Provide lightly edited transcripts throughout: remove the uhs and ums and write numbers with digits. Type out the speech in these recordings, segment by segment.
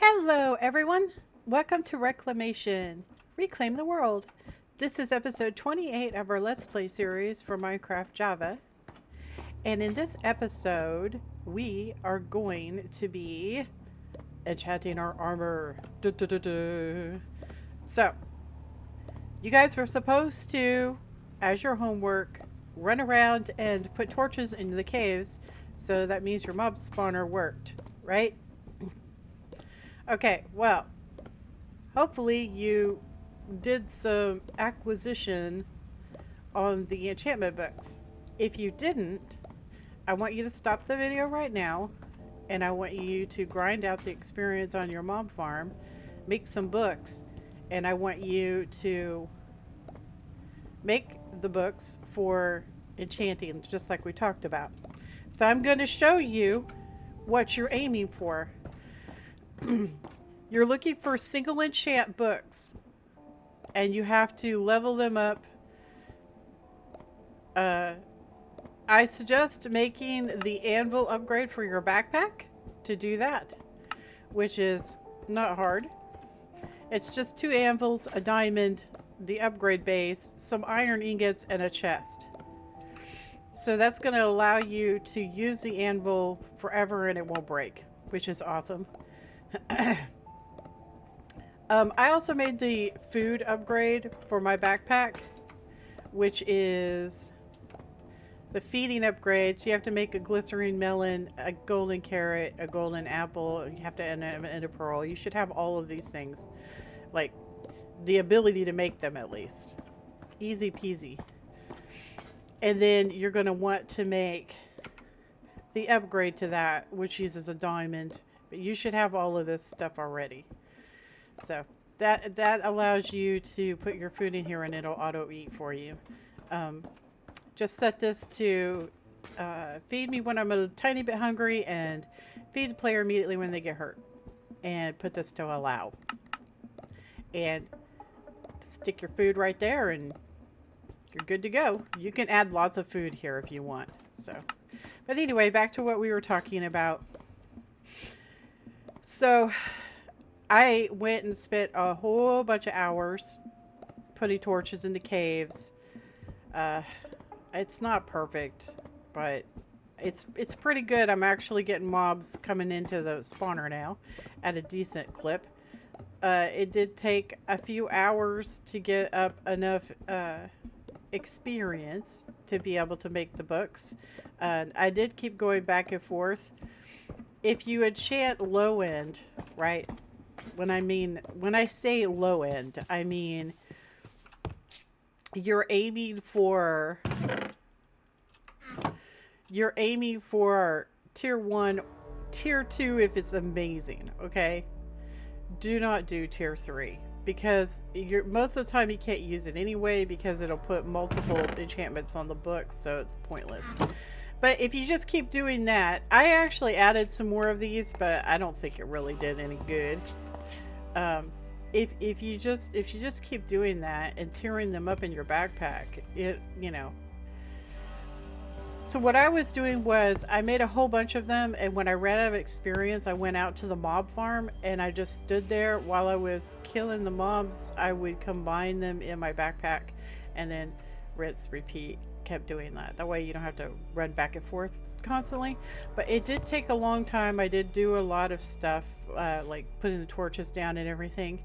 Hello, everyone. Welcome to Reclamation. Reclaim the world. This is episode 28 of our Let's Play series for Minecraft Java. And in this episode, we are going to be enchanting our armor. So, you guys were supposed to, as your homework, run around and put torches into the caves. So that means your mob spawner worked, right? Okay, well, hopefully you did some acquisition on the enchantment books. If you didn't, I want you to stop the video right now, and I want you to grind out the experience on your mob farm, make some books, and I want you to make the books for enchanting, just like we talked about. So I'm going to show you what you're aiming for. You're looking for single enchant books, and you have to level them up. I suggest making the anvil upgrade for your backpack to do that, which is not hard. It's just 2 anvils, a diamond, the upgrade base, some iron ingots, and a chest. So that's going to allow you to use the anvil forever and it won't break, which is awesome. I also made the food upgrade for my backpack, which is the feeding upgrades. You have to make a glycerine melon, a golden carrot, a golden apple. You have to end a pearl. You should have all of these things, like the ability to make them at least. Easy peasy. And then you're going to want to make the upgrade to that, which uses a diamond. But you should have all of this stuff already. So that allows you to put your food in here and it'll auto eat for you. Just set this to feed me when I'm a tiny bit hungry and feed the player immediately when they get hurt. And put this to allow. And stick your food right there and you're good to go. You can add lots of food here if you want. So, but anyway, back to what we were talking about. So I went and spent a whole bunch of hours putting torches into caves. It's not perfect, but it's pretty good. I'm actually getting mobs coming into the spawner now at a decent clip. It did take a few hours to get up enough experience to be able to make the books. I did keep going back and forth. If you enchant low end, right? When I say low end, I mean you're aiming for tier 1, tier 2 if it's amazing, okay? Do not do tier 3 because most of the time you can't use it anyway because it'll put multiple enchantments on the book, so it's pointless. But if you just keep doing that, I actually added some more of these, but I don't think it really did any good. If you just keep doing that and tearing them up in your backpack, So what I was doing was I made a whole bunch of them, and when I ran out of experience, I went out to the mob farm and I just stood there while I was killing the mobs. I would combine them in my backpack and then rinse, repeat, kept doing that. That way you don't have to run back and forth constantly. But it did take a long time. I did do a lot of stuff, like putting the torches down and everything.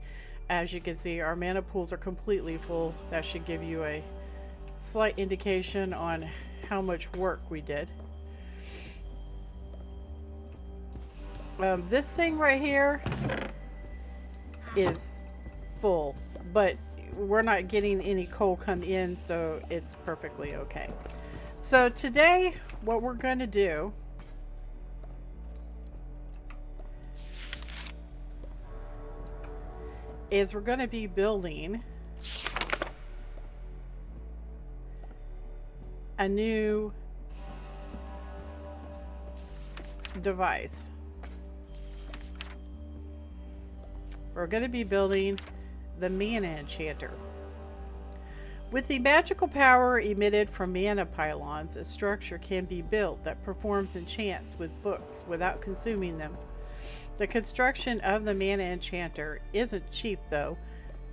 As you can see, our mana pools are completely full. That should give you a slight indication on how much work we did. This thing right here is full, but we're not getting any coal come in, so it's perfectly okay. So today what we're going to do is we're going to be building a new device. We're going to be building the mana enchanter. With the magical power emitted from mana pylons, a structure can be built that performs enchants with books without consuming them. The construction of the mana enchanter isn't cheap though,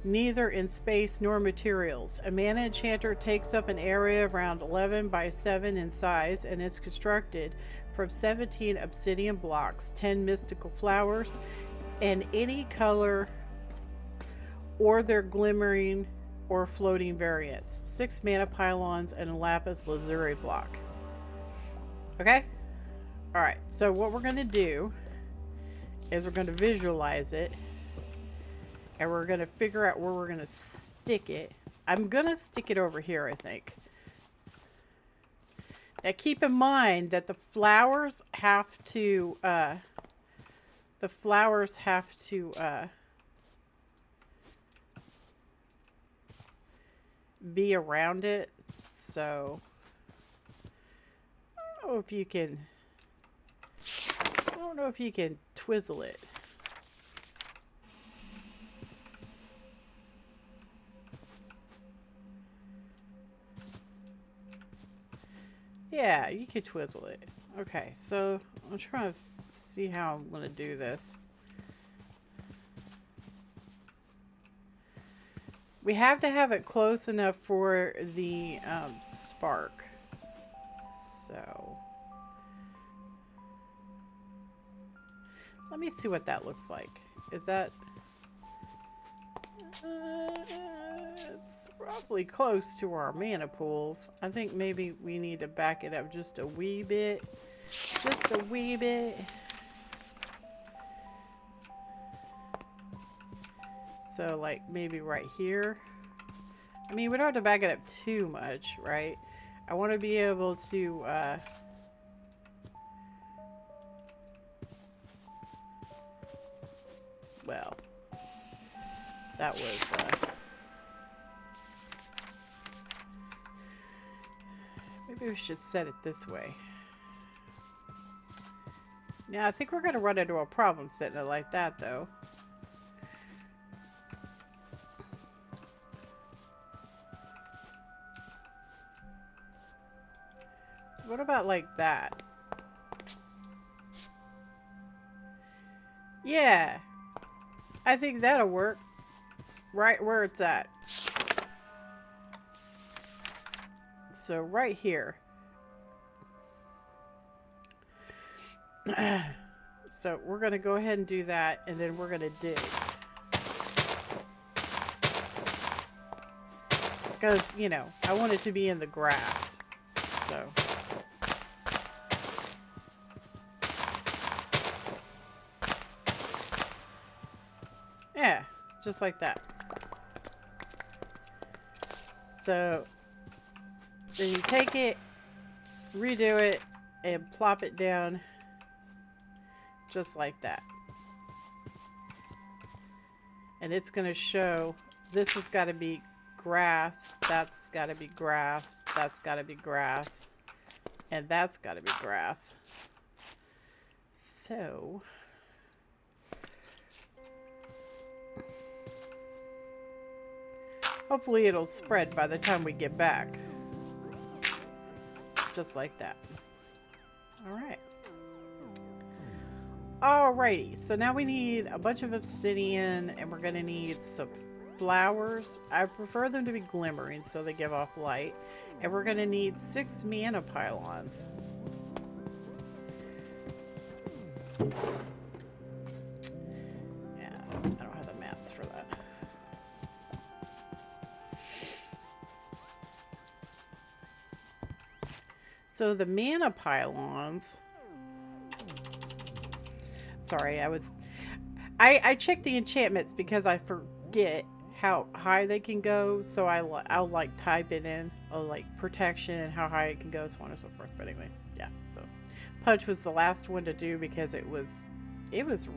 neither in space nor materials. A mana enchanter takes up an area of around 11 by 7 in size and is constructed from 17 obsidian blocks, 10 mystical flowers, and any color or their glimmering or floating variants, 6 mana pylons, and a lapis lazuli block. Okay? Alright, so what we're going to do is we're going to visualize it, and we're going to figure out where we're going to stick it. I'm going to stick it over here, I think. Now keep in mind that the flowers have to be around it. So I don't know if you can twizzle it. Yeah, you could twizzle it. Okay, so I'm trying to see how I'm going to do this. We have to have it close enough for the spark. So let me see what that looks like. Is that... it's roughly close to our mana pools. I think maybe we need to back it up just a wee bit. Just a wee bit. So like maybe right here. I mean, we don't have to back it up too much, right? I want to be able to well, that was maybe we should set it this way. Now I think we're gonna run into a problem setting it like that though. So what about like that? Yeah, I think that'll work. Right where it's at. So right here. So we're going to go ahead and do that, and then we're going to dig. Because, you know, I want it to be in the grass. So. Yeah, just like that. So then you take it, redo it, and plop it down just like that. And it's going to show this has got to be grass, that's got to be grass, that's got to be grass, and that's got to be grass. So hopefully it'll spread by the time we get back. Just like that. Alright. Alrighty, so now we need a bunch of obsidian, and we're going to need some flowers. I prefer them to be glimmering so they give off light. And we're going to need 6 mana pylons. Yeah, I don't have the mats for that. So the mana pylons... Sorry, I checked the enchantments because I forget how high they can go. So I'll like type it in, like protection and how high it can go, so on and so forth. But anyway, yeah. So punch was the last one to do because it was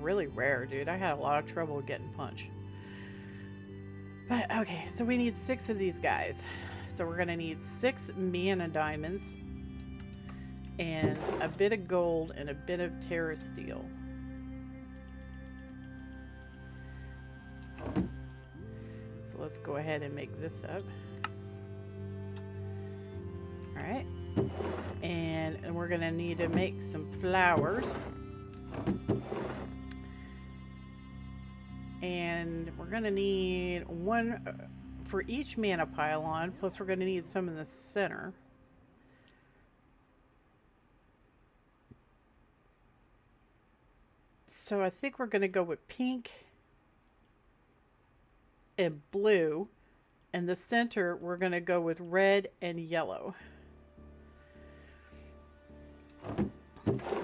really rare, dude. I had a lot of trouble getting punch. But okay, so we need 6 of these guys. So we're gonna need 6 mana diamonds and a bit of gold and a bit of terra steel. So let's go ahead and make this up. Alright. And we're going to need to make some flowers. And we're going to need one for each mana pylon, plus we're going to need some in the center. So I think we're going to go with pink and blue. And the center, we're going to go with red and yellow.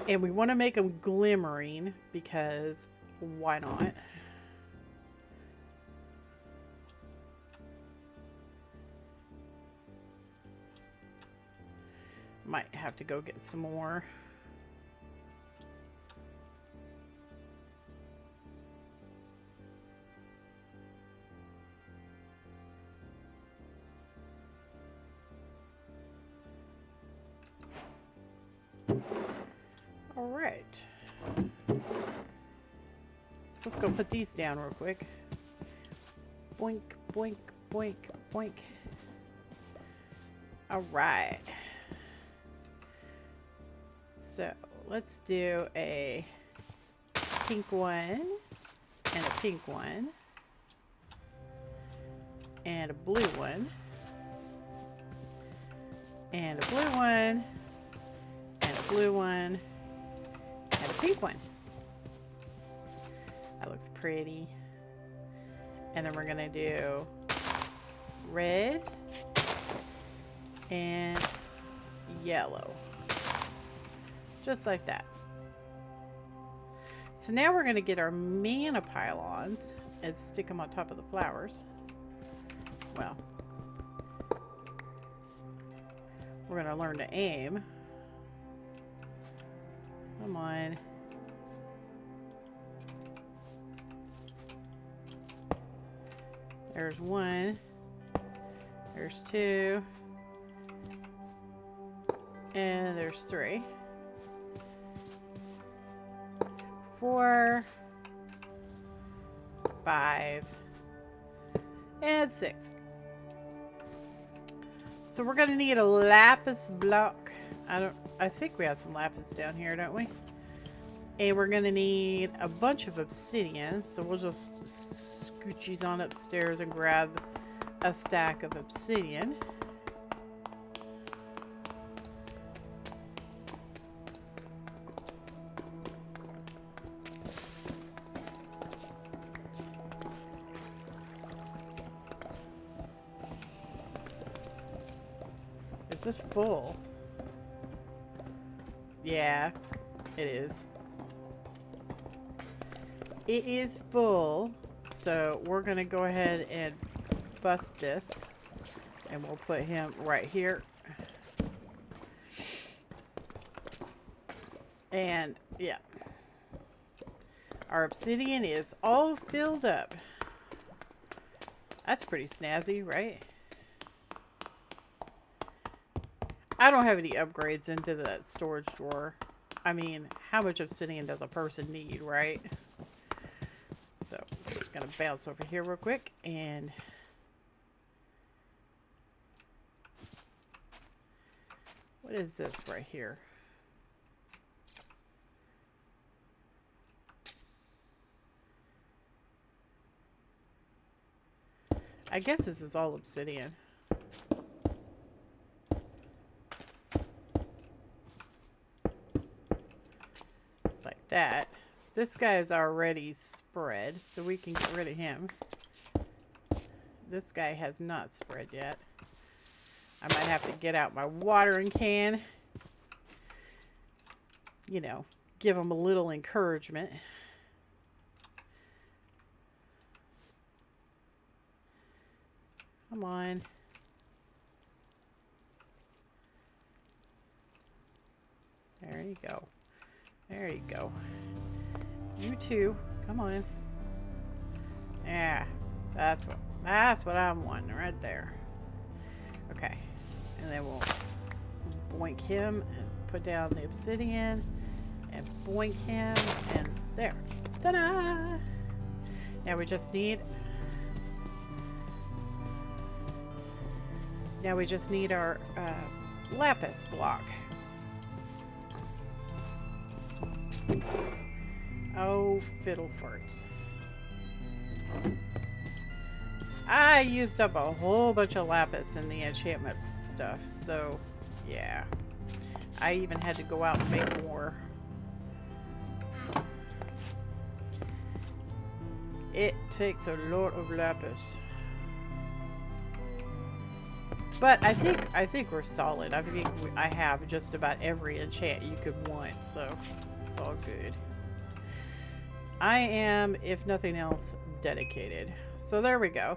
And we want to make them glimmering because why not? Might have to go get some more. All right. So let's go put these down real quick. Boink, boink, boink, boink. All right. So let's do a pink one and a pink one and a blue one and a blue one and a blue one and a pink one. That looks pretty. And then we're gonna do red and yellow. Just like that. So now we're going to get our mana pylons and stick them on top of the flowers. Well, we're going to learn to aim. Come on. There's one. There's two. And there's three. 4, 5, and 6. So we're going to need a lapis block. I think we have some lapis down here, don't we? And we're going to need a bunch of obsidian. So we'll just scoochies on upstairs and grab a stack of obsidian. Is this full? Yeah, it is. It is full, so we're gonna go ahead and bust this, and we'll put him right here. And yeah, our obsidian is all filled up. That's pretty snazzy, right? I don't have any upgrades into that storage drawer. I mean, how much obsidian does a person need, right? So, I'm just going to bounce over here real quick and... What is this right here? I guess this is all obsidian. Like that. This guy is already spread, so we can get rid of him. This guy has not spread yet. I might have to get out my watering can. You know, give him a little encouragement. Come on. There you go. There you go. You too. Come on. Yeah. That's what I'm wanting right there. Okay. And then we'll boink him and put down the obsidian and boink him and there. Ta-da! Now we just need our lapis block. Oh, fiddle farts. I used up a whole bunch of lapis in the enchantment stuff, so yeah. I even had to go out and make more. It takes a lot of lapis. But I think we're solid. I think I have just about every enchant you could want, so it's all good. I am, if nothing else, dedicated. So there we go.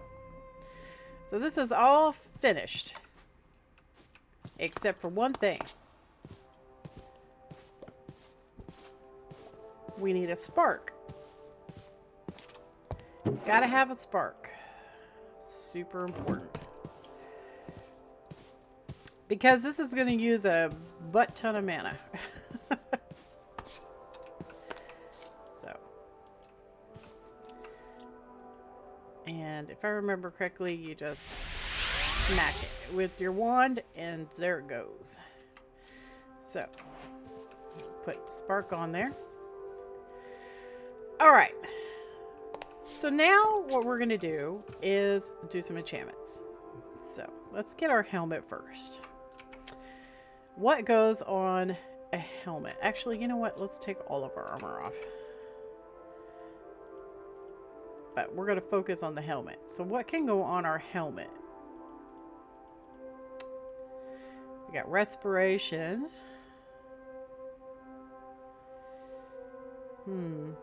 So this is all finished. Except for one thing. We need a spark. It's gotta have a spark. Super important. Because this is going to use a butt ton of mana. So. And if I remember correctly, you just smack it with your wand and there it goes. So. Put the spark on there. Alright. So now what we're going to do is do some enchantments. So let's get our helmet first. What goes on a helmet? Actually, you know what? Let's take all of our armor off. But we're going to focus on the helmet. So what can go on our helmet? We got respiration. Can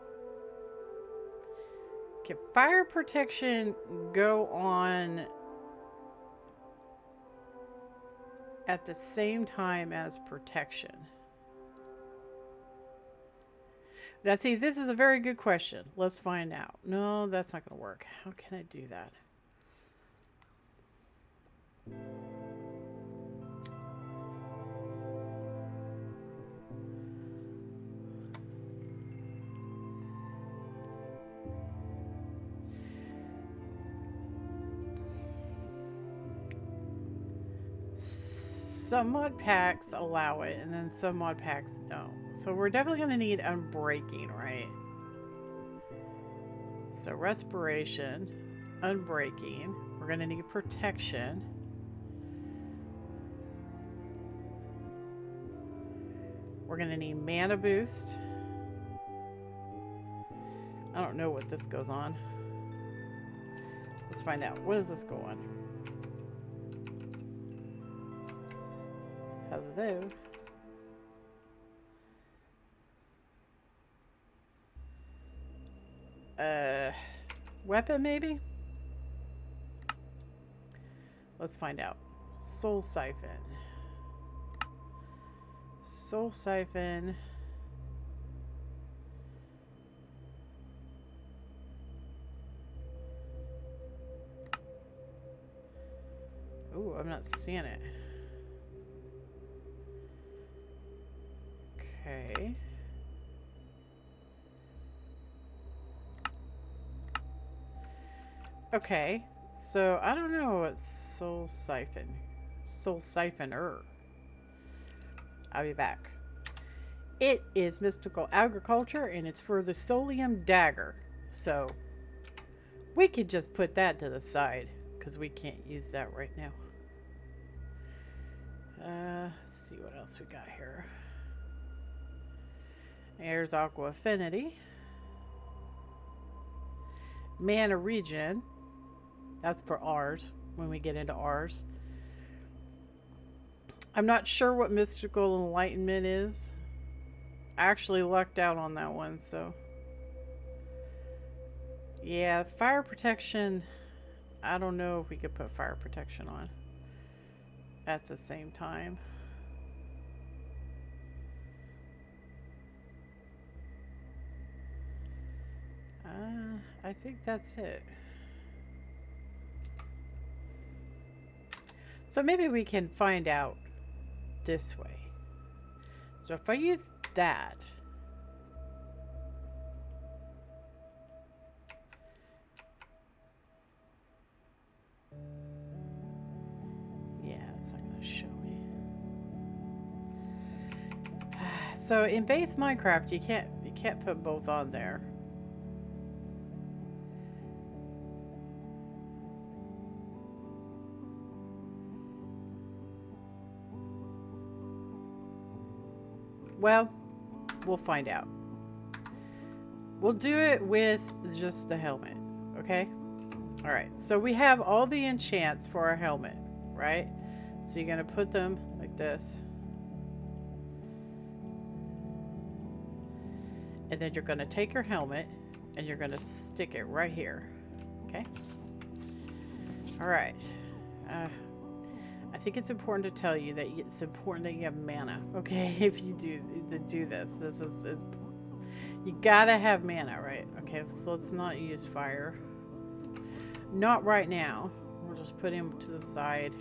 fire protection go on at the same time as protection? Now, see, this is a very good question. Let's find out. No, that's not going to work. How can I do that? Some mod packs allow it, and then some mod packs don't. So we're definitely going to need unbreaking, right? So respiration, unbreaking. We're going to need protection. We're going to need mana boost. I don't know what this goes on. Let's find out. What does this go on? Hello. Weapon maybe? Let's find out. Soul Siphon. Soul Siphon. Ooh, I'm not seeing it. Okay. Okay. So I don't know what Soul Siphon. Soul Siphoner. I'll be back. It is mystical agriculture and it's for the Solium dagger. So we could just put that to the side because we can't use that right now. Let's see what else we got here. There's Aqua Affinity. Mana Regen. That's for ours, when we get into ours. I'm not sure what Mystical Enlightenment is. I actually lucked out on that one, so. Yeah, fire protection. I don't know if we could put fire protection on at the same time. I think that's it. So maybe we can find out this way. So if I use that. Yeah, it's not going to show me. So in base Minecraft, you can't put both on there. Well, we'll find out. We'll do it with just the helmet, okay? All right, so we have all the enchants for our helmet, right? So you're gonna put them like this. And then you're gonna take your helmet and you're gonna stick it right here, okay? All right. I think it's important to tell you that it's important that you have mana, okay? If you do this, you gotta have mana, right? Okay, so let's not use fire. Not right now. We'll just put him to the side.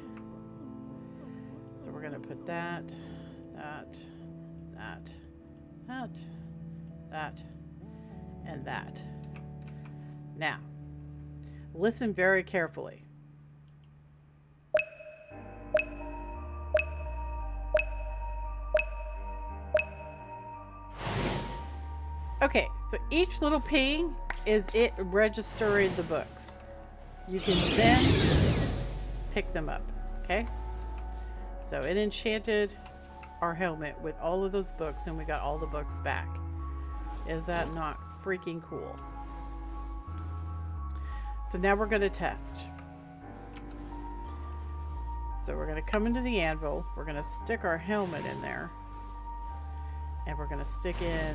So we're gonna put that, and that. Now, listen very carefully. Okay, so each little ping is it registering the books. You can then pick them up, okay? So it enchanted our helmet with all of those books and we got all the books back. Is that not freaking cool? So now we're going to test. So we're going to come into the anvil. We're going to stick our helmet in there. And we're going to stick in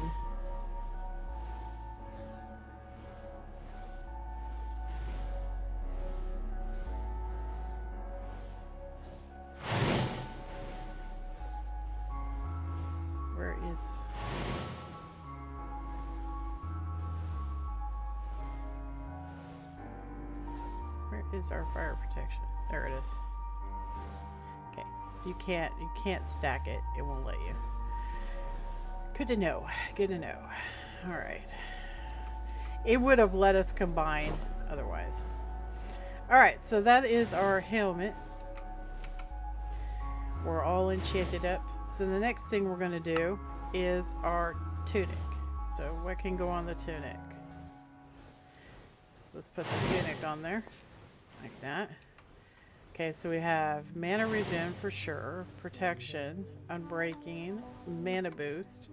is our fire protection. There it is. Okay, so you can't stack it. It won't let you. Good to know. Good to know. All right. It would have let us combine otherwise. All right, so that is our helmet. We're all enchanted up. So the next thing we're going to do is our tunic. So what can go on the tunic? So let's put the tunic on there. Like that. Okay, so we have mana regen for sure, protection, unbreaking, mana boost,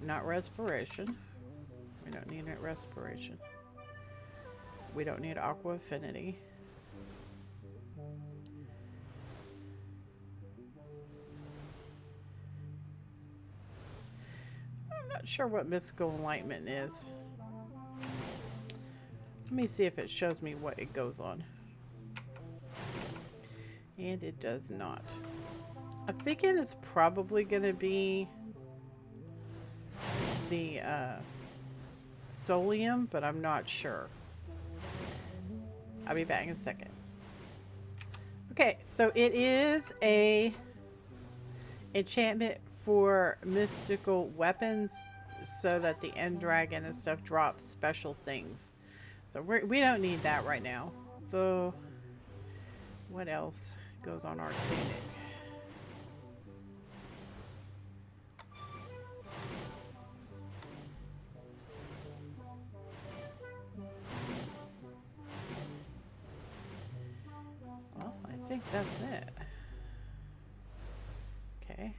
not respiration. We don't need it respiration. We don't need aqua affinity. I'm not sure what mystical enlightenment is. Let me see if it shows me what it goes on. And it does not. I'm thinking it's probably going to be the Solium, but I'm not sure. I'll be back in a second. Okay, so it is a enchantment for mystical weapons so that the end dragon and stuff drops special things. So we don't need that right now. So what else goes on our tunic? Well, I think that's it. Okay.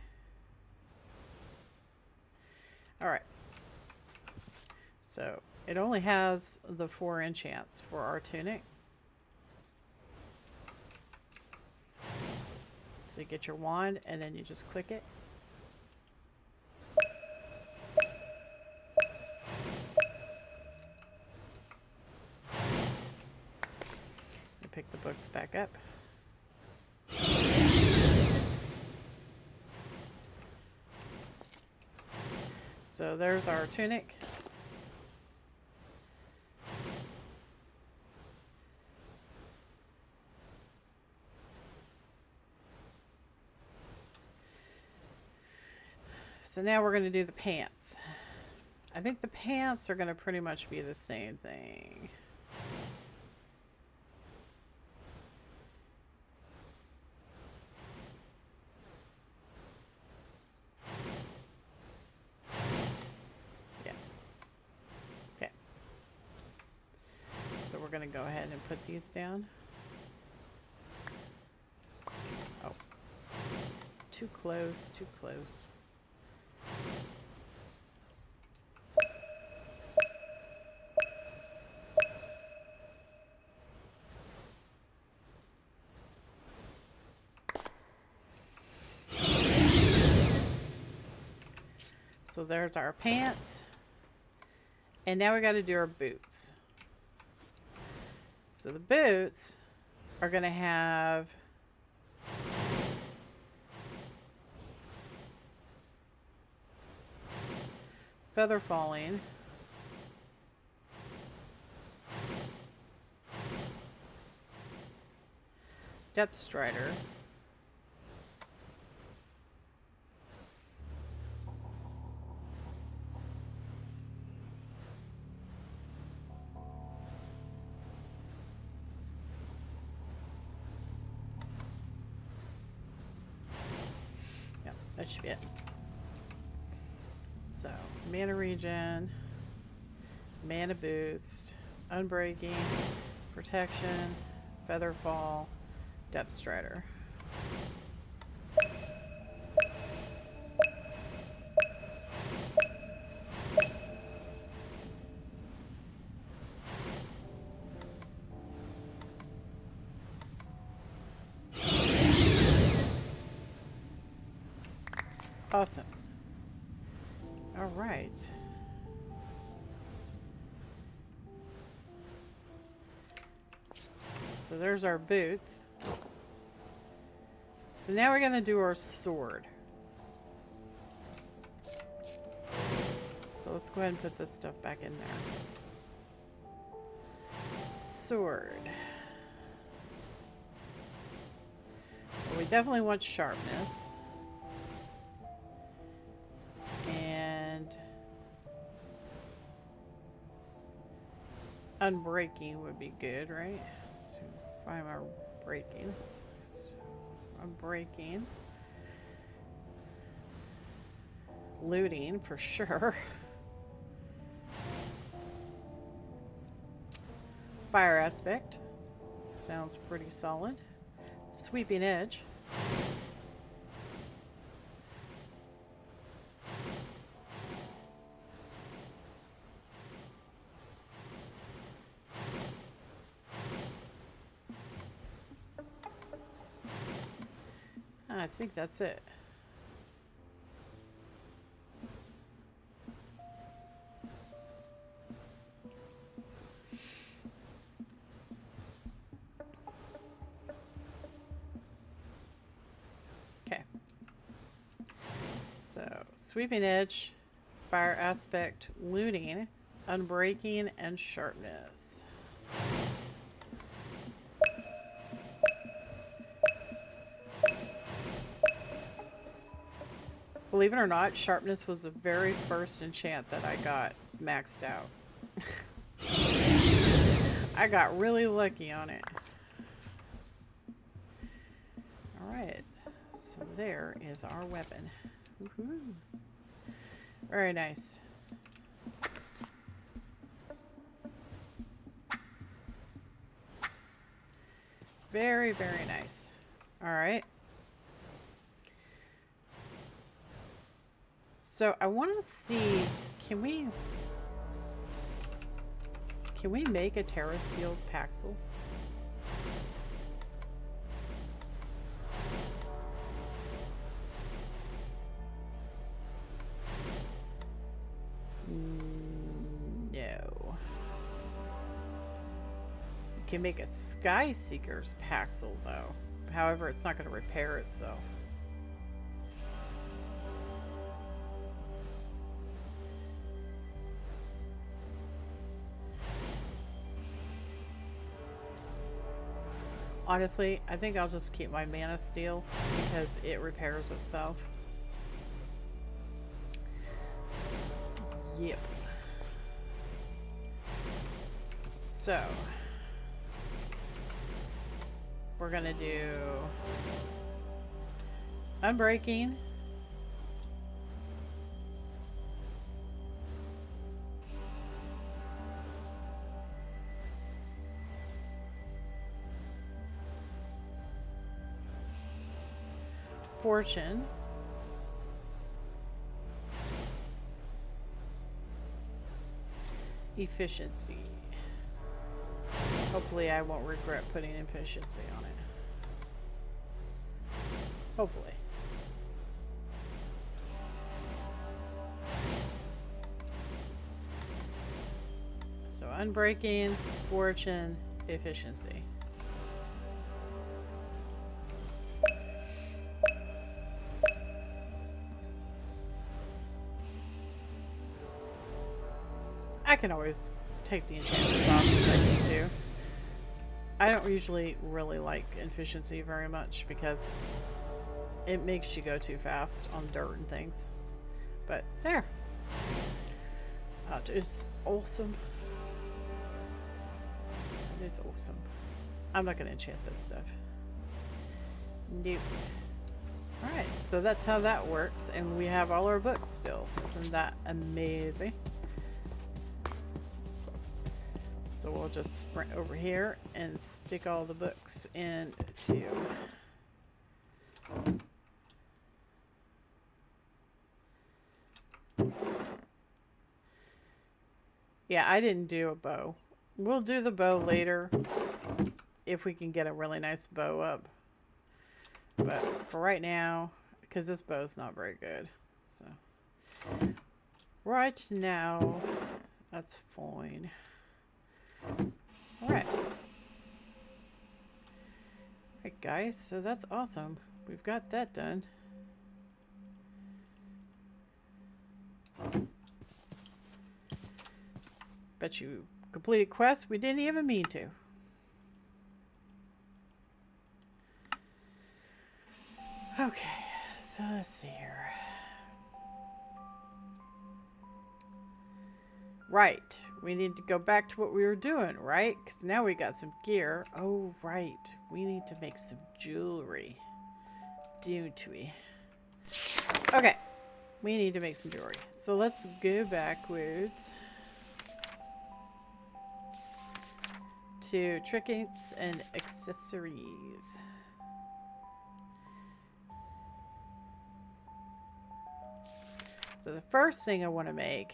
All right. So it only has the 4 enchants for our tunic. So you get your wand and then you just click it. You pick the books back up. So there's our tunic. So now we're going to do the pants. I think the pants are going to pretty much be the same thing. Yeah. Okay. So we're going to go ahead and put these down. Oh. Too close, too close. So there's our pants. And now we got to do our boots. So the boots are going to have feather falling, depth strider, yep, that should be it. So mana regen, mana boost, unbreaking, protection, feather fall, depth strider. Awesome. All right. So there's our boots. So now we're going to do our sword. So let's go ahead and put this stuff back in there. Sword. Well, we definitely want sharpness. And unbreaking would be good, right? So find our breaking. So unbreaking. Looting for sure. Fire aspect. Sounds pretty solid. Sweeping edge. I think that's it. Okay. So, sweeping edge, fire aspect, looting, unbreaking, and sharpness. Believe it or not, sharpness was the very first enchant that I got maxed out. I got really lucky on it. Alright, so there is our weapon. Woohoo. Very nice. Very, very nice. Alright. So I want to see, can we make a terrace field Paxel? No. You can make a Sky Seeker's Paxel though. However, it's not going to repair itself. Honestly, I think I'll just keep my Mana Steel because it repairs itself. Yep. So, we're gonna do Unbreaking. Fortune. Efficiency. Hopefully I won't regret putting efficiency on it. Hopefully. unbreaking, fortune, efficiency. I can always take the enchantments off if I need to. I don't usually really like efficiency very much because it makes you go too fast on dirt and things. But there. That is awesome. It is awesome. I'm not going to enchant this stuff. Nope. Alright, so that's how that works. And we have all our books still. Isn't that amazing? So we'll just sprint over here and stick all the books into. Yeah, I didn't do a bow. We'll do the bow later if we can get a really nice bow up. But for right now, because this bow's not very good. So right now, that's fine. Alright. Alright guys, so that's awesome. We've got that done. Bet you completed quests we didn't even mean to. Okay, so let's see here. Right, we need to go back to what we were doing, right? Because now we got some gear. Oh, right, we need to make some jewelry. Don't we? Okay, we need to make some jewelry. So let's go backwards to trinkets and accessories. So the first thing I want to make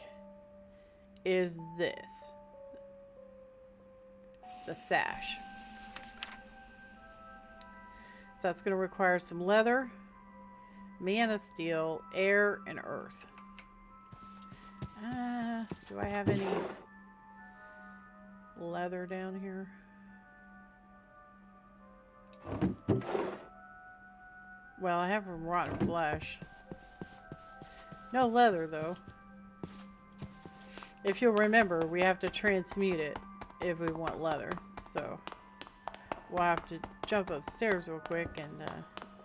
is this. The sash. So that's going to require some leather, mana steel, air, and earth. Do I have any leather down here? Well, I have some rotten flesh. No leather, though. If you'll remember, we have to transmute it if we want leather. So we'll have to jump upstairs real quick and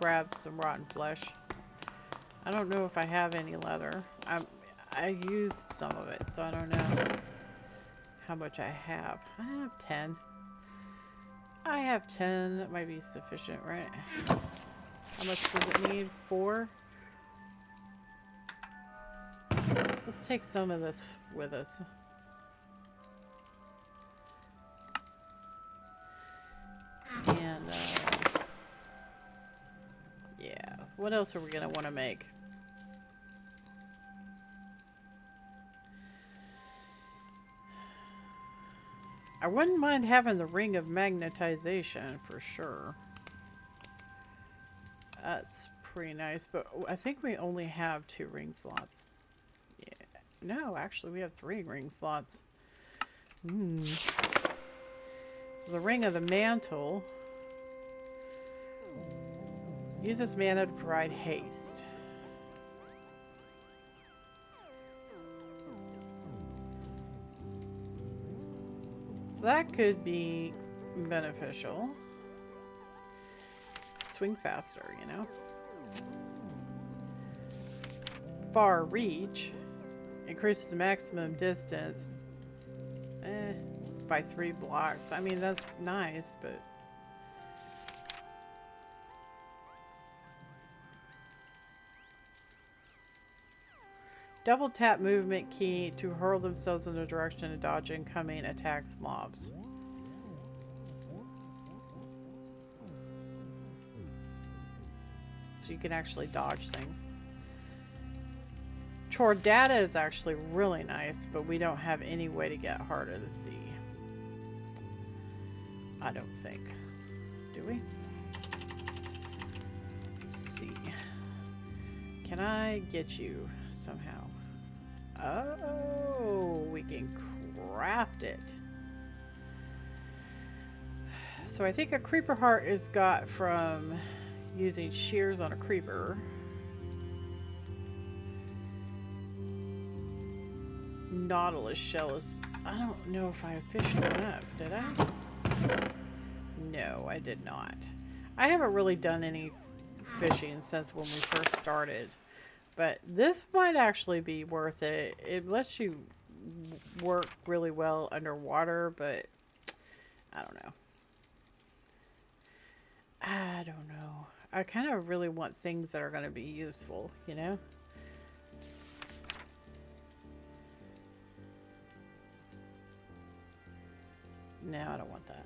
grab some rotten flesh. I don't know if I have any leather. I used some of it, so I don't know how much I have. I have 10. I have 10. That might be sufficient, right? How much does it need? 4? Let's take some of this with us. And, yeah. What else are we going to want to make? I wouldn't mind having the ring of magnetization for sure. That's pretty nice, but I think we only have 2 ring slots. Yeah. No, actually we have 3 ring slots. So the ring of the mantle uses mana to provide haste. So that could be beneficial. Swing faster, you know. Far reach increases the maximum distance by 3 blocks. I mean, that's nice, but double tap movement key to hurl themselves in the direction of dodge incoming attacks mobs. So you can actually dodge things. Chore data is actually really nice, but we don't have any way to get Heart of the Sea. I don't think. Do we? Let's see. Can I get you somehow? Oh, we can craft it. So I think a creeper heart is got from using shears on a creeper. Nautilus shell is... I don't know if I fished one up. Did I? No, I did not. I haven't really done any fishing since when we first started. But this might actually be worth it. It lets you work really well underwater, but I don't know. I don't know. I kind of really want things that are going to be useful, you know? No, I don't want that.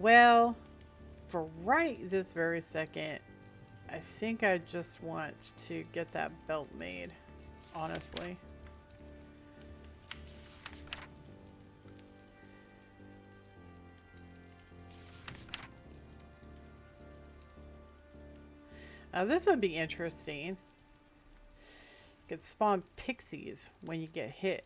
Well, for right this very second, I think I just want to get that belt made, honestly. Now this would be interesting. You could spawn pixies when you get hit.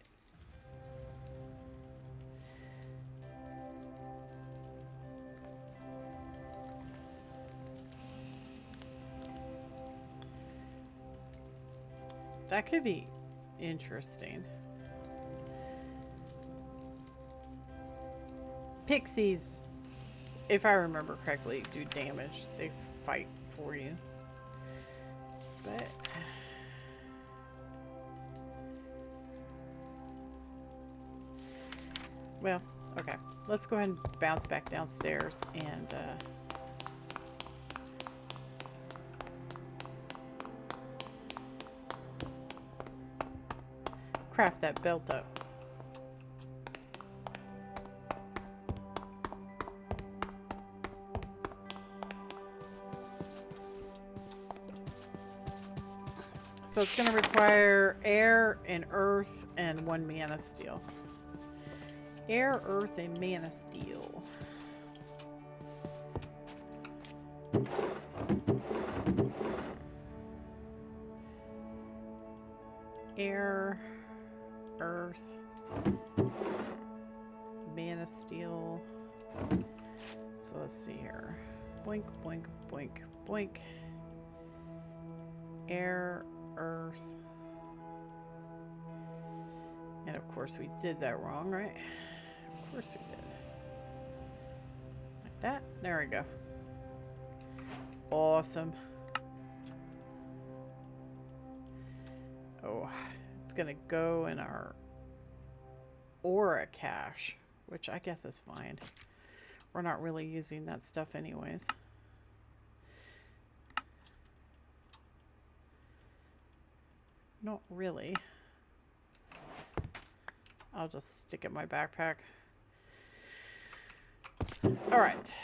That could be interesting. Pixies, if I remember correctly, do damage. They fight for you. But well, okay. Let's go ahead and bounce back downstairs and craft that belt up. So it's going to require air and earth and 1 mana steel. Air, earth, and mana steel. Air, earth, mana steel. So let's see here. Boink, boink, boink, boink. Air, earth. And of course we did that wrong, right? Of course we did. Like that. There we go. Awesome. Oh, it's gonna go in our aura cache, which I guess is fine. We're not really using that stuff anyways. Not really. I'll just stick it in my backpack. Alright.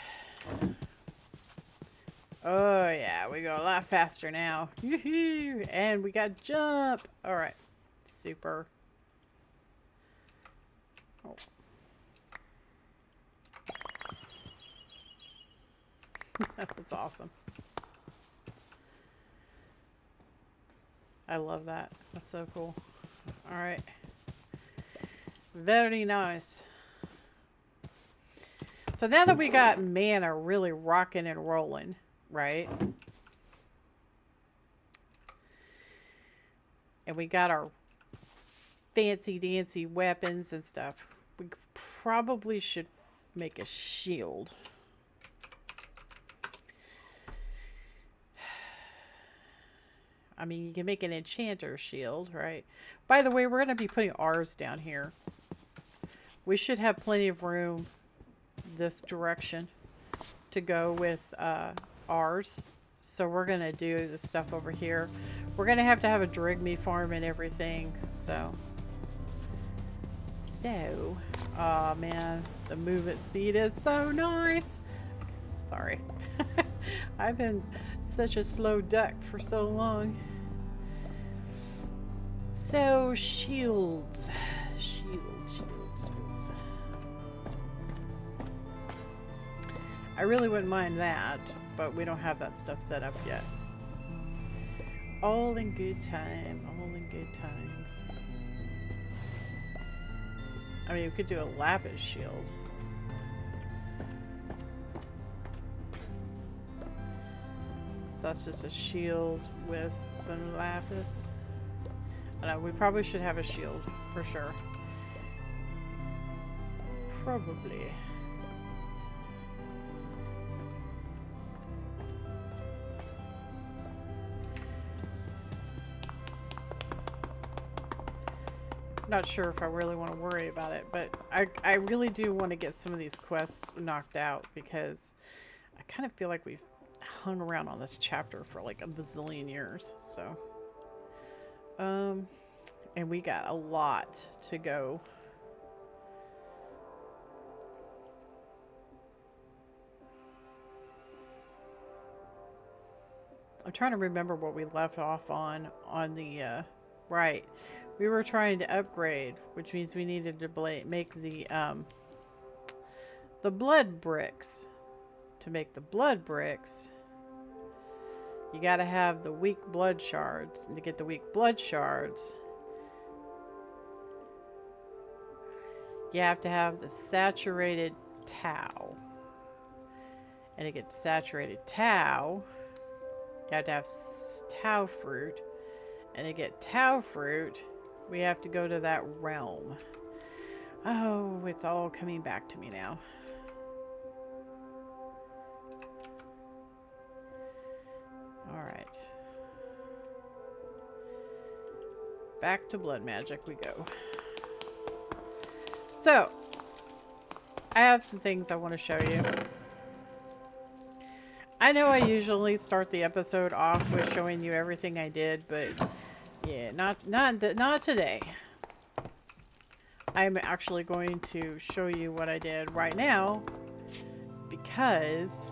Oh yeah, we go a lot faster now. Yoo-hoo! And we got jump! Alright. Super. Oh. That's awesome. I love that. That's so cool. Alright. Very nice. So now that we got mana really rocking and rolling, right? And we got our fancy dancy weapons and stuff, we probably should make a shield. I mean, you can make an enchanter shield, right? By the way, we're going to be putting ours down here. We should have plenty of room this direction to go with ours. So we're going to do the stuff over here. We're going to have a drigme farm and everything. So, oh man, the movement speed is so nice. Sorry. I've been such a slow duck for so long. So, shields. Shields. I really wouldn't mind that, but we don't have that stuff set up yet. All in good time. I mean, we could do a lapis shield. So that's just a shield with some lapis. I know, we probably should have a shield, for sure. Probably. Not sure if I really want to worry about it, but I really do want to get some of these quests knocked out, because I kind of feel like we've hung around on this chapter for like a bazillion years. So and we got a lot to go. I'm trying to remember what we left off on the right. We were trying to upgrade, which means we needed to make the blood bricks. To make the blood bricks, you gotta have the weak blood shards. And to get the weak blood shards, you have to have the saturated tau. And to get saturated tau, you have to have tau fruit. And to get tau fruit, we have to go to that realm. Oh, it's all coming back to me now. Alright. Back to blood magic we go. So, I have some things I want to show you. I know I usually start the episode off with showing you everything I did, but yeah, not today. I'm actually going to show you what I did right now, because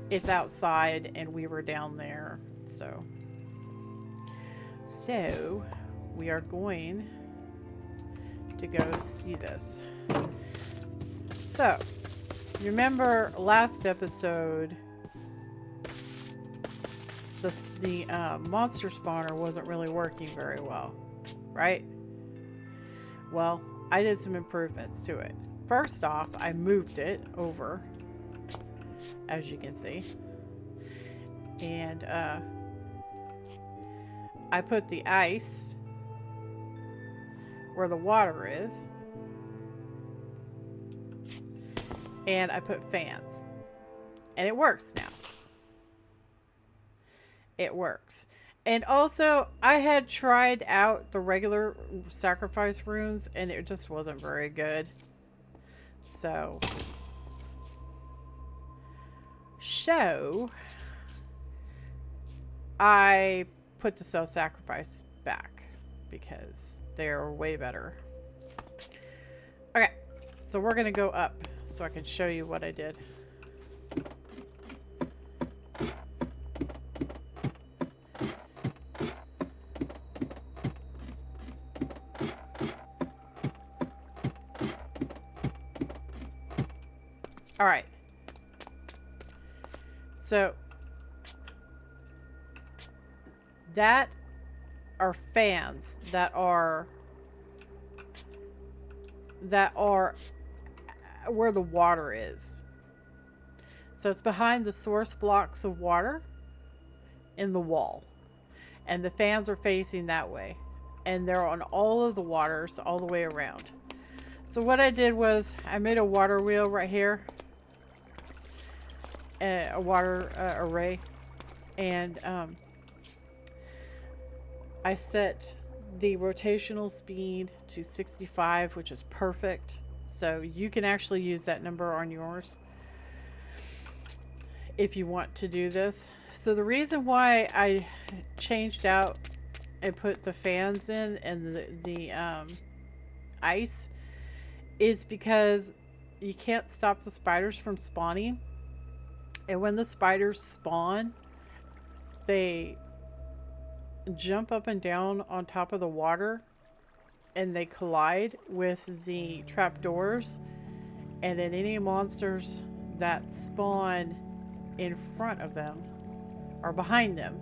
it's outside and we were down there. So we are going to go see this. So, remember last episode, the monster spawner wasn't really working very well, right? Well, I did some improvements to it. First off, I moved it over, as you can see, and I put the ice where the water is, and I put fans, and it works now. It works. And also, I had tried out the regular sacrifice runes, and it just wasn't very good. So I put the self-sacrifice back because they're way better. Okay, so we're gonna go up so I can show you what I did. All right. So that are fans that are where the water is. So it's behind the source blocks of water in the wall. And the fans are facing that way. And they're on all of the waters all the way around. So what I did was I made a water wheel right here. A water array. And I set the rotational speed to 65, which is perfect. So you can actually use that number on yours if you want to do this. So the reason why I changed out and put the fans in and the ice is because you can't stop the spiders from spawning. And when the spiders spawn, they jump up and down on top of the water, and they collide with the trapdoors, and then any monsters that spawn in front of them or behind them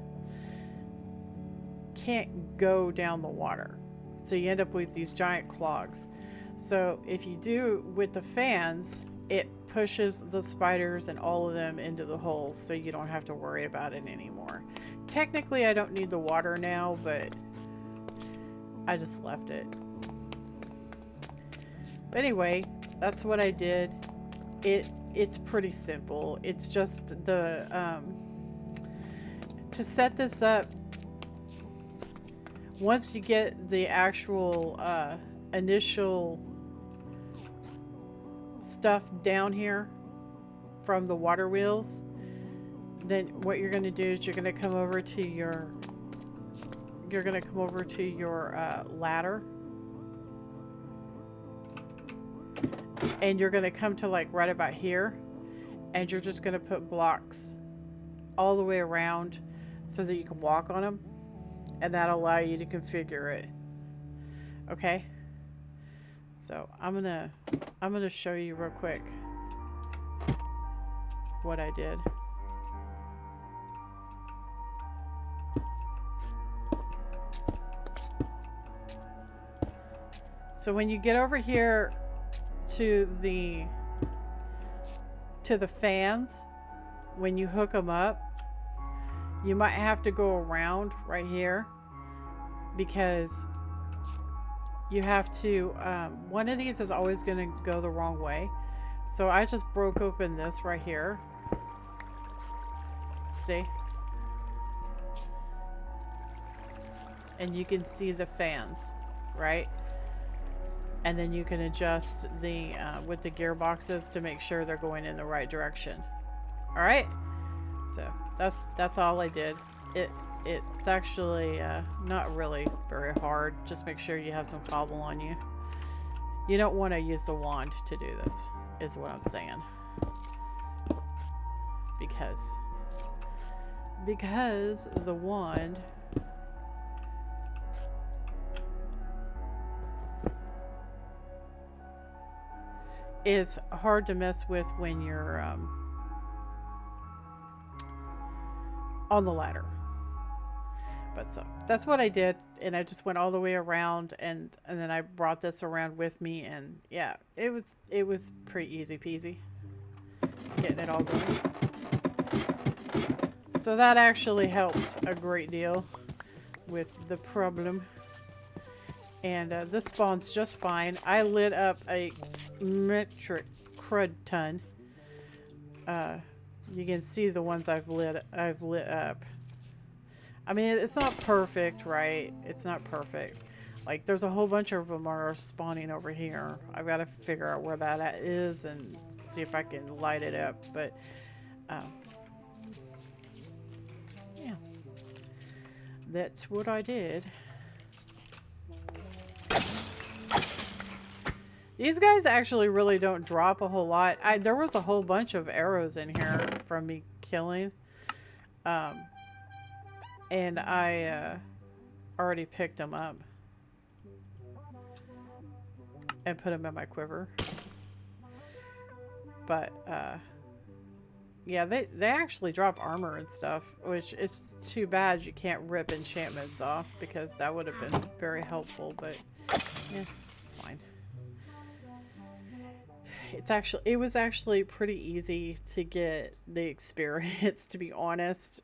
can't go down the water. So you end up with these giant clogs. So if you do with the fans, it pushes the spiders and all of them into the hole, so you don't have to worry about it anymore. Technically, I don't need the water now, but I just left it. But anyway, that's what I did. It's pretty simple. It's just the to set this up. Once you get the actual initial stuff down here from the water wheels, then what you're going to do is you're going to come over to your ladder, and you're going to come to like right about here, and you're just going to put blocks all the way around so that you can walk on them, and that'll allow you to configure it. Okay, so I'm gonna show you real quick what I did. So when you get over here to the fans, when you hook them up, you might have to go around right here, because you have to, one of these is always going to go the wrong way. So I just broke open this right here. See? And you can see the fans, right? And then you can adjust the, with the gearboxes to make sure they're going in the right direction. All right? So that's all I did. It's actually not really very hard. Just make sure you have some cobble on you. You don't want to use the wand to do this, is what I'm saying. Because the wand is hard to mess with when you're on the ladder. But so that's what I did, and I just went all the way around, and then I brought this around with me, and yeah, it was pretty easy peasy getting it all going. So that actually helped a great deal with the problem. And this spawns just fine. I lit up a metric crud ton. You can see the ones I've lit up. I mean, it's not perfect, right? It's not perfect. Like, there's a whole bunch of them are spawning over here. I've got to figure out where that is and see if I can light it up. But, yeah. That's what I did. These guys actually really don't drop a whole lot. There was a whole bunch of arrows in here from me killing. And I already picked them up and put them in my quiver. But yeah, they actually drop armor and stuff, which is too bad you can't rip enchantments off, because that would have been very helpful. But yeah, it's fine. It was actually pretty easy to get the experience, to be honest.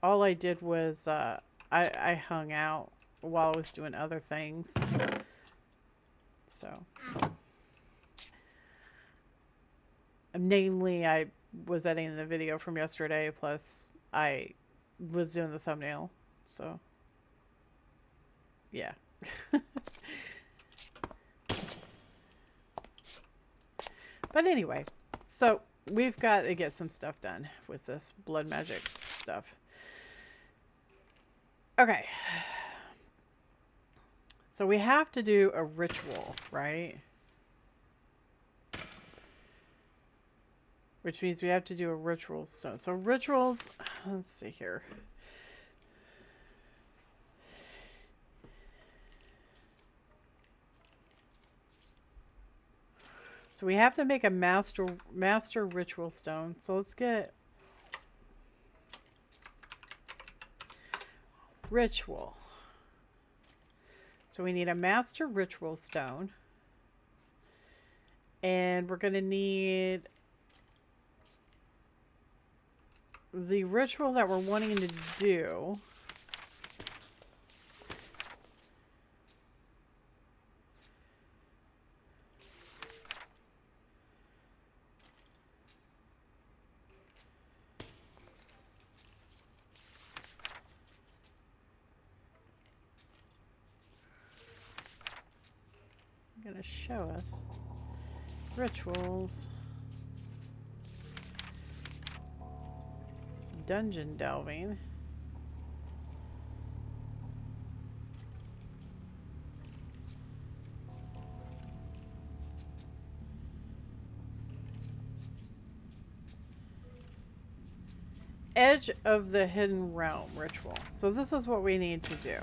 All I did was I hung out while I was doing other things. So, namely, I was editing the video from yesterday, plus I was doing the thumbnail. So, yeah. But anyway, so we've got to get some stuff done with this blood magic stuff. Okay. So we have to do a ritual, right? Which means we have to do a ritual stone. So rituals, let's see here. So we have to make a master ritual stone. So let's get ritual. So we need a master ritual stone. And we're going to need the ritual that we're wanting to do. I'm going to show us rituals. Dungeon delving. Edge of the Hidden Realm ritual. So this is what we need to do.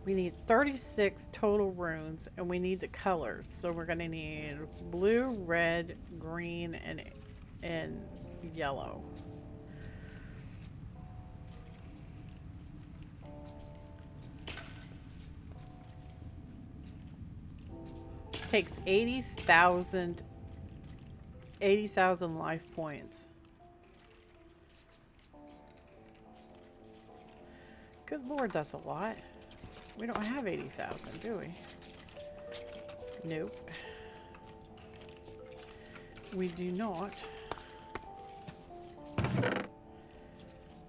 We need 36 total runes, and we need the colors. So we're going to need blue, red, green, and yellow. Takes 80,000 life points. Good lord, that's a lot. We don't have 80,000, do we? Nope. We do not.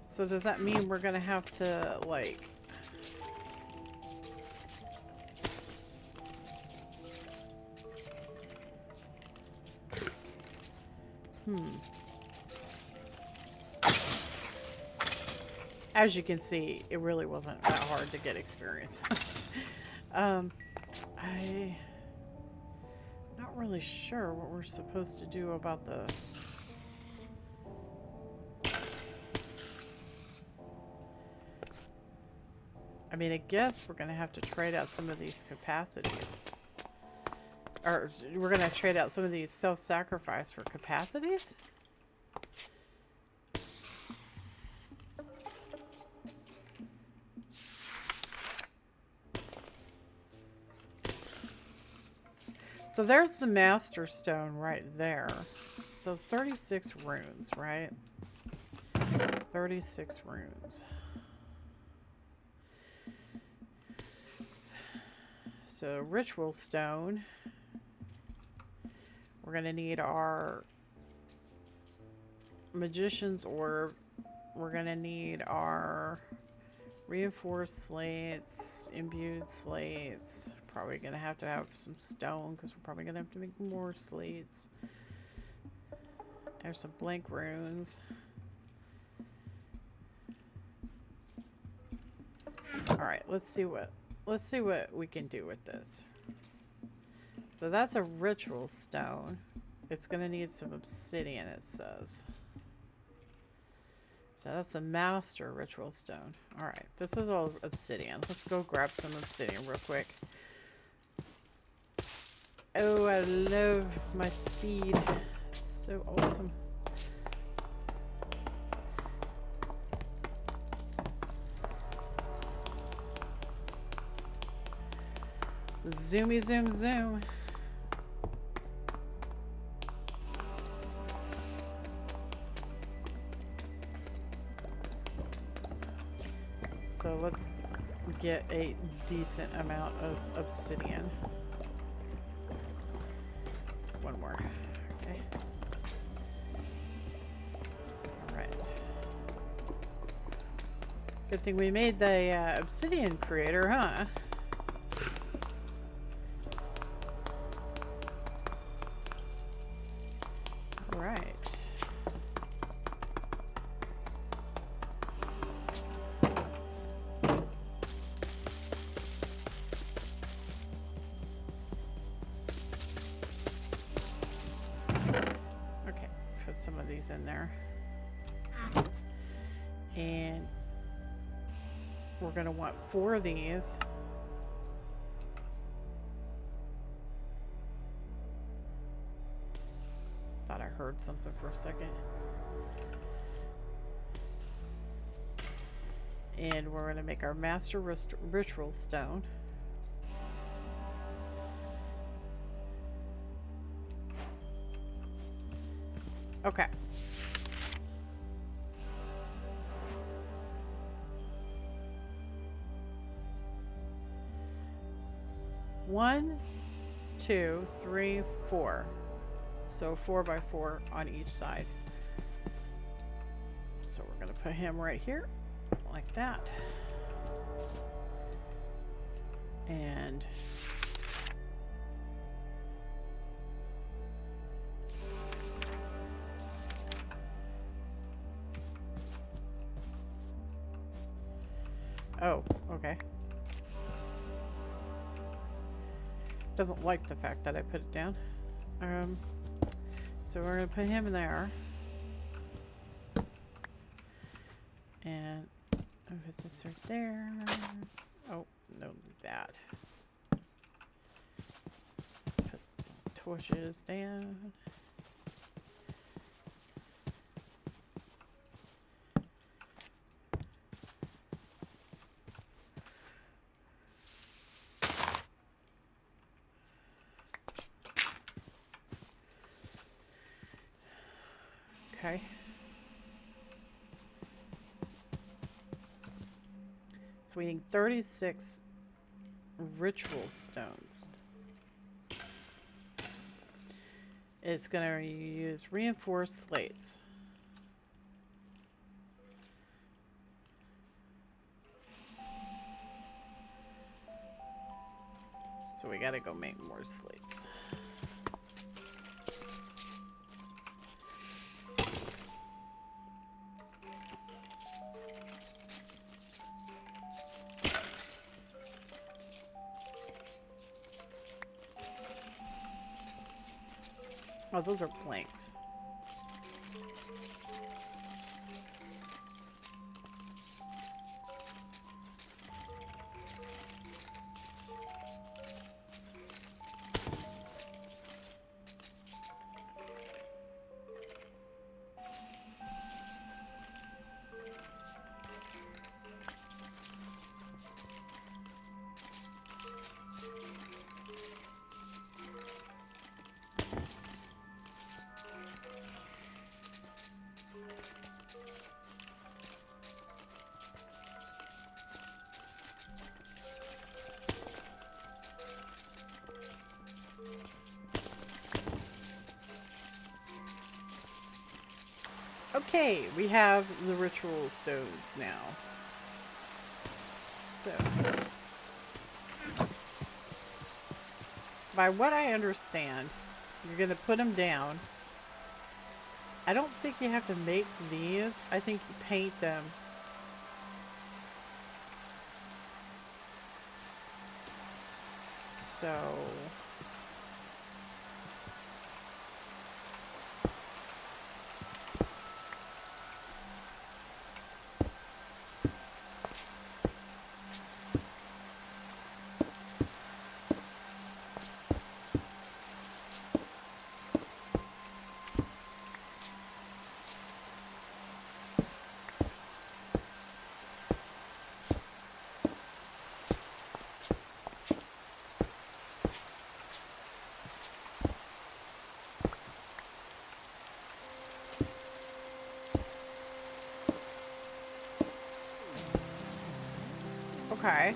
So does that mean we're gonna have to, like... As you can see, it really wasn't that hard to get experience. I'm not really sure what we're supposed to do about the... I mean, I guess we're going to have to trade out some of these capacities. Or we're going to trade out some of these self-sacrifice for capacities? So there's the Master Stone right there. So 36 runes, right? 36 runes. So Ritual Stone. We're going to need our Magician's Orb. We're going to need our Reinforced Slates, Imbued Slates. Probably going to have some stone because we're probably going to have to make more slates. There's some blank runes. Alright, let's see what we can do with this. So that's a ritual stone. It's going to need some obsidian, it says. So that's a master ritual stone. Alright, this is all obsidian. Let's go grab some obsidian real quick. Oh, I love my speed. It's so awesome. Zoomy zoom zoom. So let's get a decent amount of obsidian. One more. Okay. Alright. Good thing we made the obsidian creator, huh? Alright. Some of these in there, and we're going to want 4 of these. heard something for a second. And we're going to make our master ritual stone. Okay. One, two, three, four. So 4 by 4 on each side. So we're going to put him right here, like that. And oh, okay. Doesn't like the fact that I put it down. So we're gonna put him in there. And put this right there. Oh, no, that. Let's put some torches down. Okay. So we need 36 ritual stones. It's going to use reinforced slates. So we got to go make more slates. Oh, those are planks. Okay, we have the ritual stones now. So, by what I understand, you're going to put them down. I don't think you have to make these. I think you paint them. So... Okay.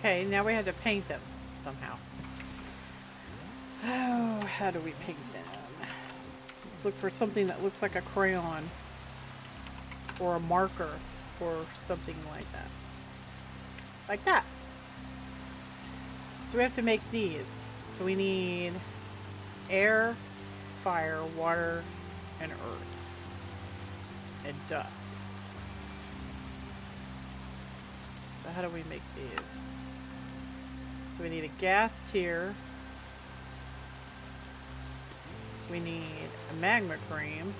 Okay, now we have to paint them somehow. Oh, how do we paint them? Let's look for something that looks like a crayon or a marker or something like that. Like that. So we have to make these. So we need air, fire, water, and earth. And dusk. So how do we make these? So we need a gas tier. We need a magma cream.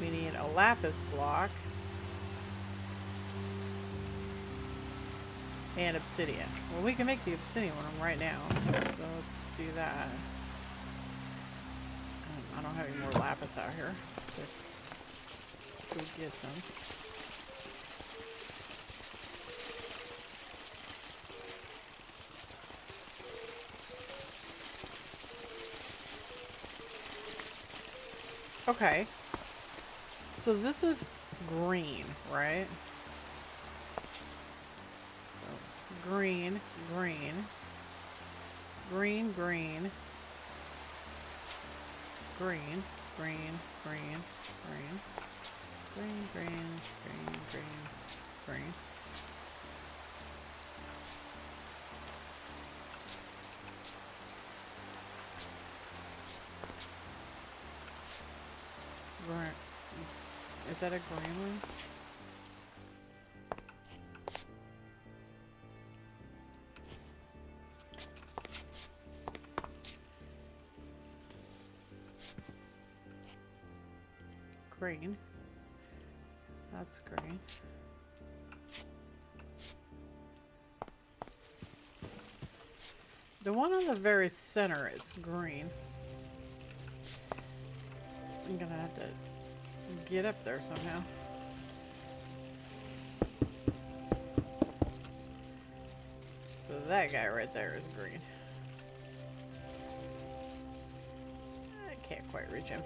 We need a lapis block. And obsidian. Well, we can make the obsidian one right now. So let's do that. I don't have any more lapis out here. Let's go get some. Okay. So this is green, right? So green, green, green, green, green, green, green, green, green, green, green, green, green. Is that a green one? Green. That's green. The one on the very center is green. I'm gonna have to get up there somehow. So that guy right there is green. I can't quite reach him.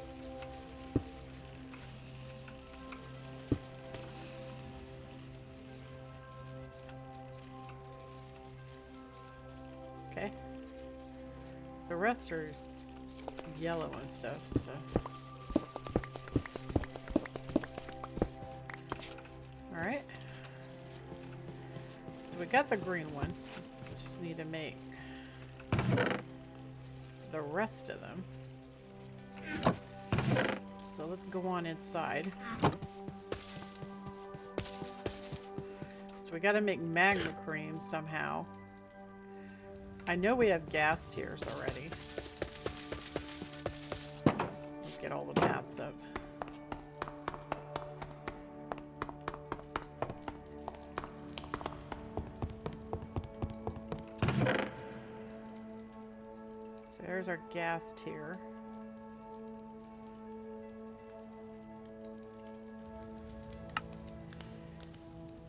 Okay. The rest are yellow and stuff, so. Alright. So we got the green one. We just need to make the rest of them. So let's go on inside. So we gotta make magma cream somehow. I know we have gas tiers already. Let's get all the mats up. So there's our gas tier.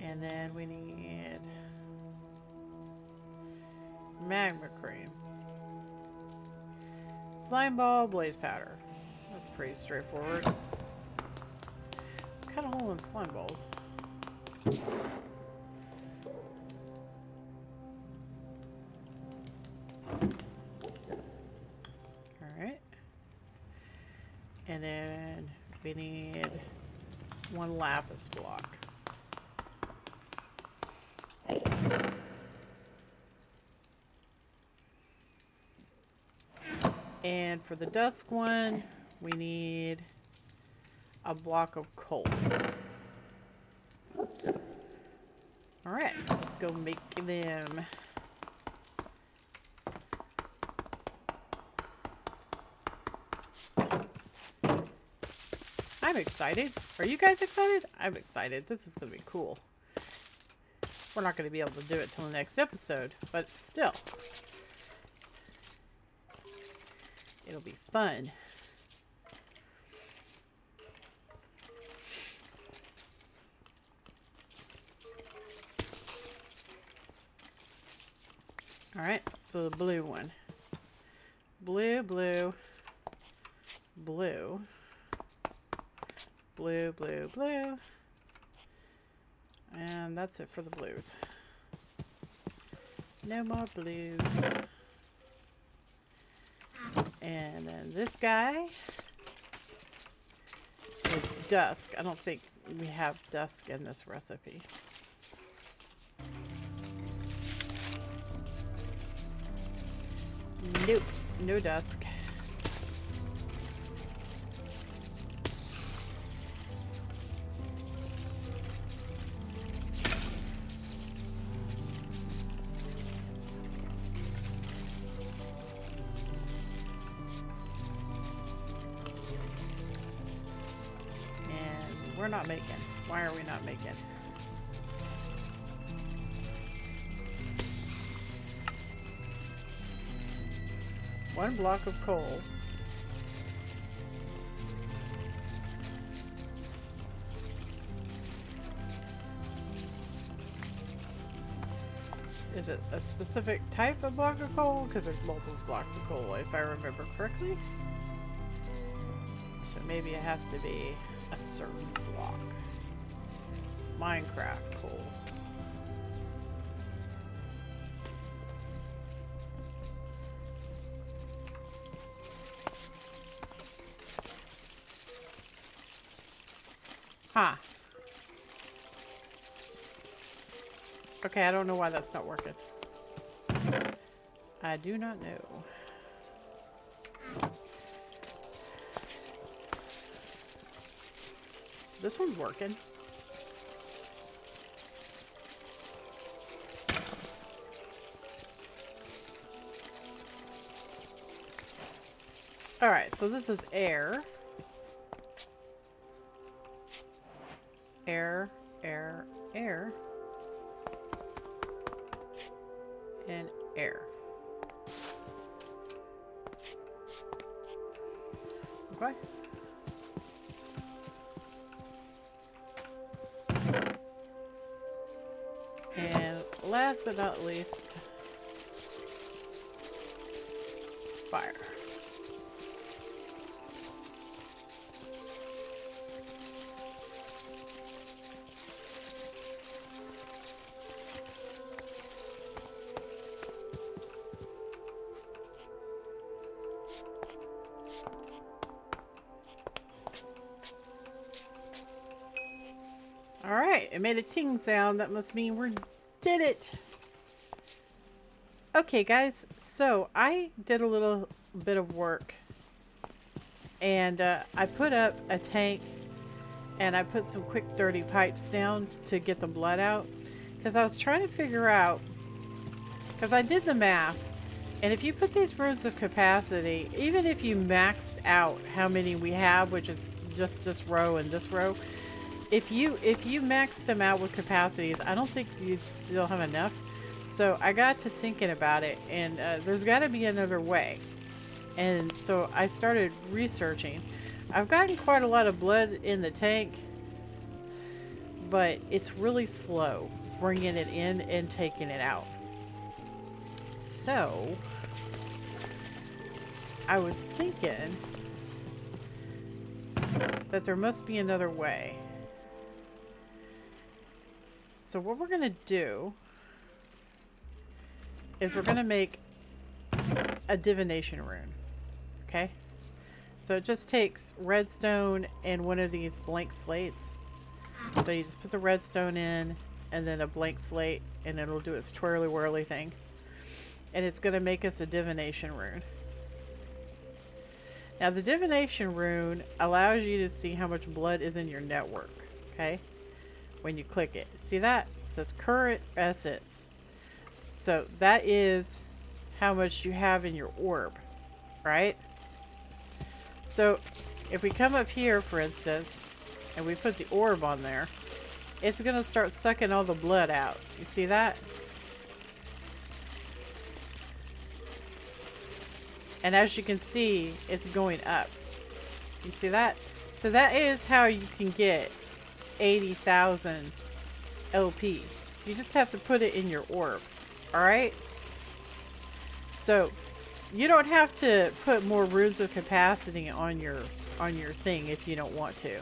And then we need magma cream, slime ball, blaze powder. That's pretty straightforward. Cut a hole in slime balls. Alright. And then we need one lapis block. And for the dusk one, we need a block of coal. Alright, let's go make them. I'm excited. Are you guys excited? I'm excited. This is going to be cool. We're not going to be able to do it till the next episode, but still. It'll be fun. Alright, so the blue one. Blue, blue, blue, blue, blue, blue. And that's it for the blues. No more blues. And then this guy is dusk. I don't think we have dusk in this recipe. Nope. No dusk. And we're not making. Why are we not making? One block of coal. Is it a specific type of block of coal? Because there's multiple blocks of coal, if I remember correctly. So maybe it has to be a certain block. Minecraft coal. Huh. Okay, I don't know why that's not working. I do not know. This one's working. Alright, so this is air. Air, air, air. And air. Okay. And last but not least, fire. Alright, it made a ting sound. That must mean we did it. Okay, guys, so I did a little bit of work. And I put up a tank and I put some quick dirty pipes down to get the blood out. Because I was trying to figure out, because I did the math. And if you put these runes of capacity, even if you maxed out how many we have, which is just this row and this row, if you maxed them out with capacities, I don't think you'd still have enough. So I got to thinking about it, and there's got to be another way. And so I started researching. I've gotten quite a lot of blood in the tank, but it's really slow bringing it in and taking it out. So I was thinking that there must be another way. So what we're going to do is we're going to make a divination rune. Okay? So it just takes redstone and one of these blank slates. So you just put the redstone in and then a blank slate and it'll do its twirly whirly thing. And it's going to make us a divination rune. Now the divination rune allows you to see how much blood is in your network. Okay? When you click it. See that? It says current essence. So that is how much you have in your orb. Right? So if we come up here, for instance, and we put the orb on there, it's going to start sucking all the blood out. You see that? And as you can see, it's going up. You see that? So that is how you can get 80,000 LP. You just have to put it in your orb. Alright? So you don't have to put more runes of capacity on your thing if you don't want to.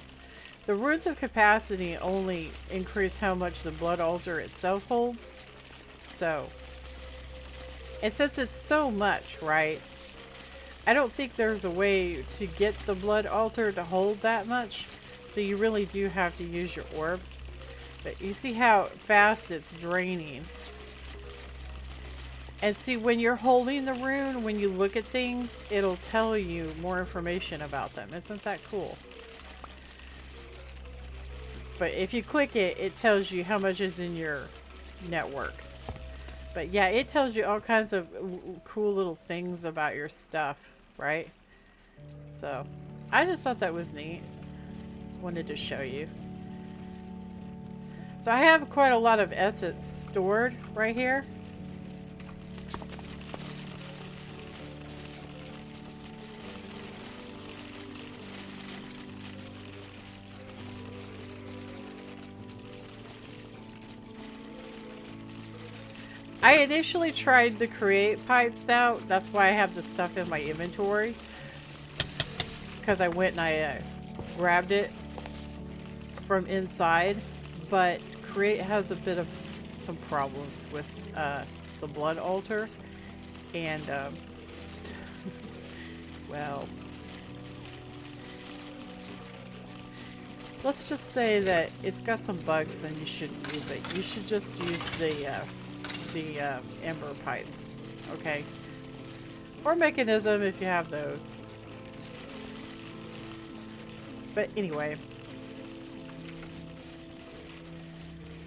The runes of capacity only increase how much the blood altar itself holds. So, and since it's so much, right? I don't think there's a way to get the blood altar to hold that much. So you really do have to use your orb. But you see how fast it's draining. And see, when you're holding the rune, when you look at things, it'll tell you more information about them. Isn't that cool? But if you click it, it tells you how much is in your network. But yeah, it tells you all kinds of cool little things about your stuff, right? So, I just thought that was neat. Wanted to show you. So I have quite a lot of assets stored right here. I initially tried to create pipes out. That's why I have the stuff in my inventory. Because I went and I grabbed it from inside. But create has a bit of some problems with the blood altar. And, well, let's just say that it's got some bugs and you shouldn't use it. You should just use the ember pipes, okay? Or mechanism if you have those. But anyway.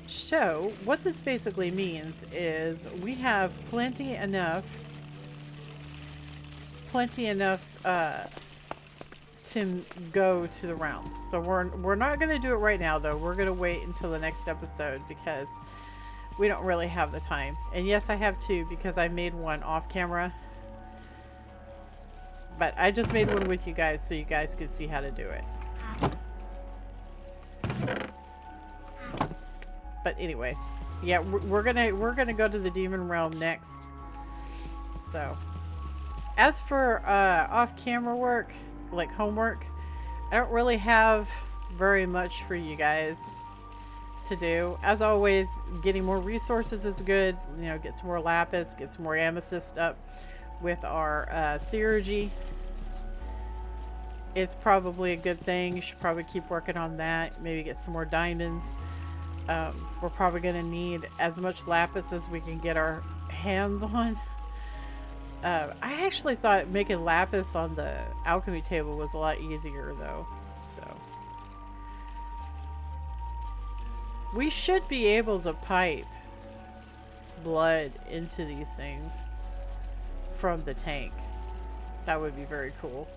So, what this basically means is we have plenty enough to go to the realm. So we're not going to do it right now though. We're going to wait until the next episode because we don't really have the time. And yes, I have two because I made one off camera. But I just made one with you guys so you guys could see how to do it. But anyway, yeah, we're gonna go to the demon realm next. So, as for off-camera work, like homework, I don't really have very much for you guys to do. As always, getting more resources is good. You know, get some more lapis, get some more amethyst up with our theurgy. It's probably a good thing. You should probably keep working on that. Maybe get some more diamonds. We're probably going to need as much lapis as we can get our hands on. I actually thought making lapis on the alchemy table was a lot easier though. So we should be able to pipe blood into these things from the tank. That would be very cool.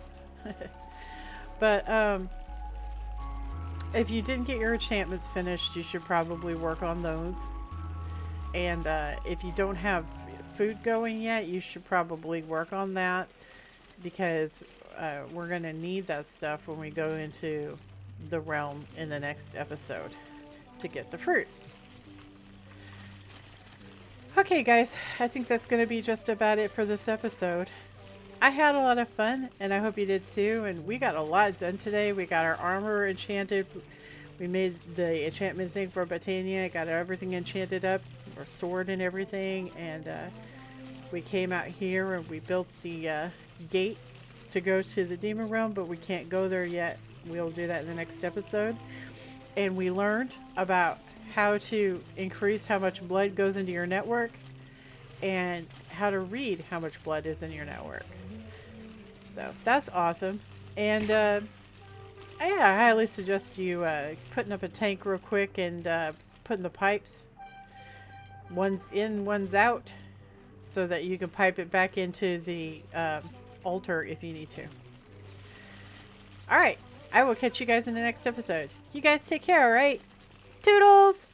But if you didn't get your enchantments finished, you should probably work on those. And if you don't have food going yet, you should probably work on that because we're going to need that stuff when we go into the realm in the next episode to get the fruit. Okay guys, I think that's going to be just about it for this episode. I had a lot of fun, and I hope you did too, and we got a lot done today. We got our armor enchanted. We made the enchantment thing for Botania. Got everything enchanted up, our sword and everything, and we came out here and we built the gate to go to the demon realm, but we can't go there yet. We'll do that in the next episode. And we learned about how to increase how much blood goes into your network and how to read how much blood is in your network. So that's awesome. And yeah, I highly suggest you putting up a tank real quick and putting the pipes, one's in, one's out, so that you can pipe it back into the altar if you need to. Alright, I will catch you guys in the next episode. You guys take care, alright? Toodles!